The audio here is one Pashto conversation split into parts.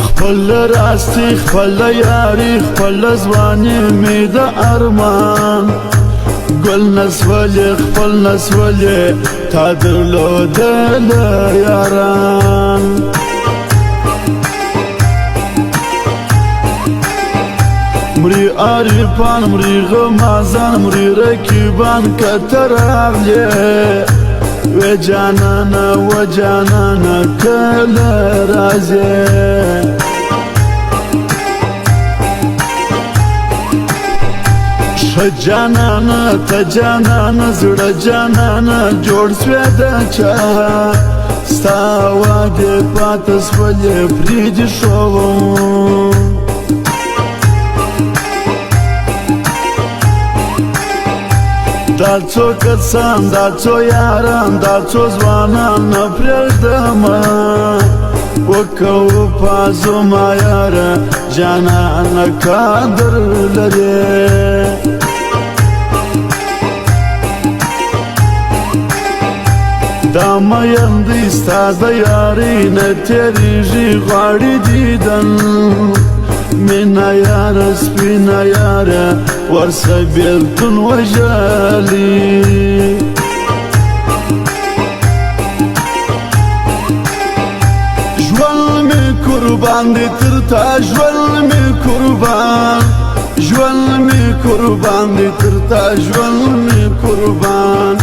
خپل راستی خپل یاری خپل ځواني مې د ارمان ګل نسولې خپل نسولې تا درلودل یاران مري عارفان مري غمازان مري رکیبان کته راغلې و جانانا و جانانا کله راځې ښه جانانا ته جانانا زړه جانانا جوړ سوې د چا ستا وعدې پاته سولې پرېږدي ښوم دا څو کسان دا څو یاران دا څو ځوانان نه پرېږدمه وکوه پازو ما یاره جانانه قدر لرې دا میندې ستا د یارۍ نه تېرېږي غواړي دیدن مینا یاره سپینه یاره ورسه بېلتون وژلي ژوند مې قربان دی تر تا ژوند مې قربان ژوند مې قربان دی تر تا ژوند مې قربان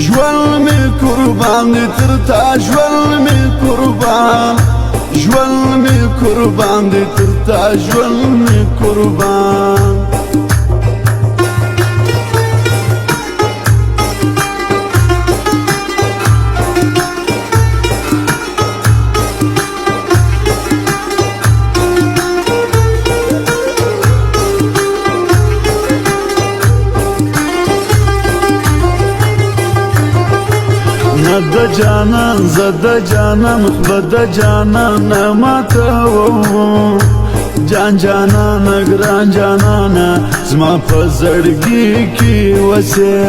ژوند مې قربان دی تر تا ژوند مې قربان ژوند مې قربان دی تر تا ژوند مې قربان د جانان زد جانان خو د جانان ماتوم جان جانان ګران جانان زما په زړګي کې وسې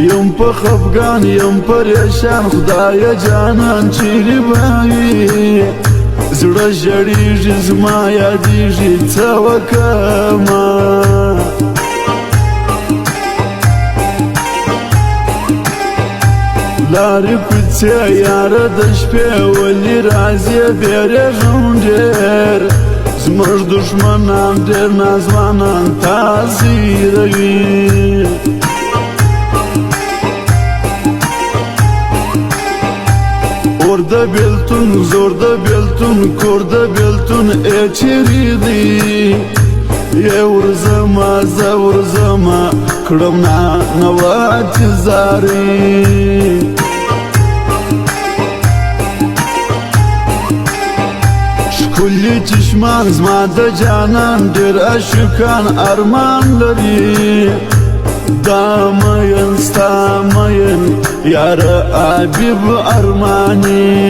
یم په خفګان یم پریشان خدای جانان چیرې به وي زړه ژړېږي زما یادېږي څه وکړمه لارې کوڅې یاره د شپې ولې راځې بیریږم ډېر زموږ دښمنان ډېر ناځوانان تا زیروي اور د بېلتون زور د بېلتون کور د بېلتون ای چیرې دی ای ورځمه زه ورځمه کړم نانواتې زارې ښکلي چشمان زما د جانان ډېر عاشقان ارمان لري دا مین ستا مین یاره حبیب ارماني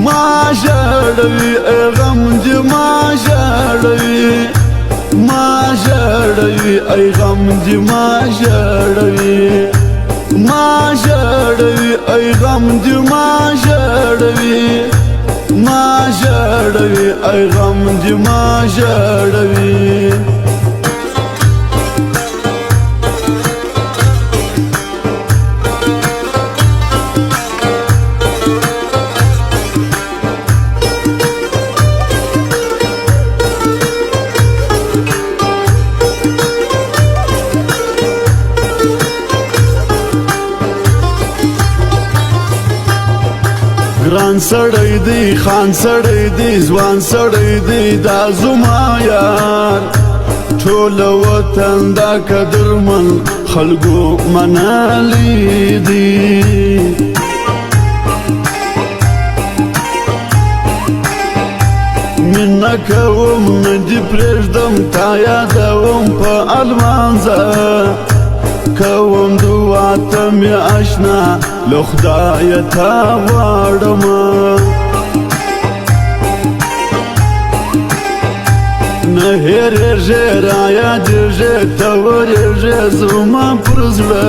ما ژړوي ای غم دې ما ژړوي ما ژړوي ای غم دې ما ژړوي ما ژړوي ای غم دې ما ژړوي ما ژړوي ای غم دې ما ژړوي ګران سړی دی خان سړی دی ځوان سړی دی دا زما یار ټول وطن دا قدرمن خلکو منلی دی مینه کوم نه دې پرېږدم تا یادوم په المانځه کوم دعا ته مې اشنا له خدایه تا غواړمه نهر ژێرایە دێژێتەوە رێژێ زوومە پرزبە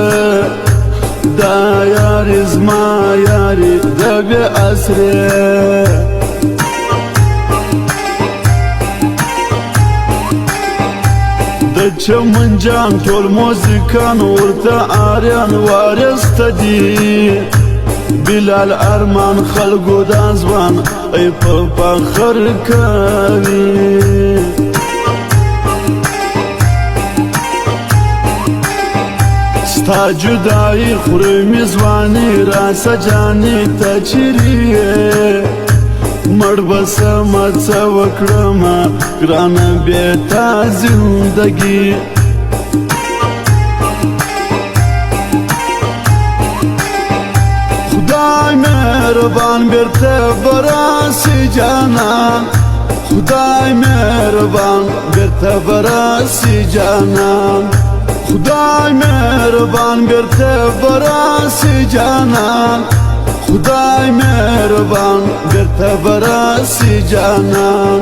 دا یاری زما یاری دەبێ ئەسرێ دەچە منجان تۆرمۆزیکان ورتە ئاریان وارێستە دی بلال ئەرمان خەڵک و دازوان ئەی پەپەخەرکەوی ستا جودایی خوڕی میزوانی ڕاسەجانی تەچیریێ مەڕ بەسە مەچە وەکرەمە گرانە بێتە زیندەگی خدای مهربان بێتە بەڕاستی جانان خدای مهربان بێتە بەڕاستی جانان خدای مهربان بێتە بەڕاستی جانان خدای مهربان بێتە بەڕاستی جانان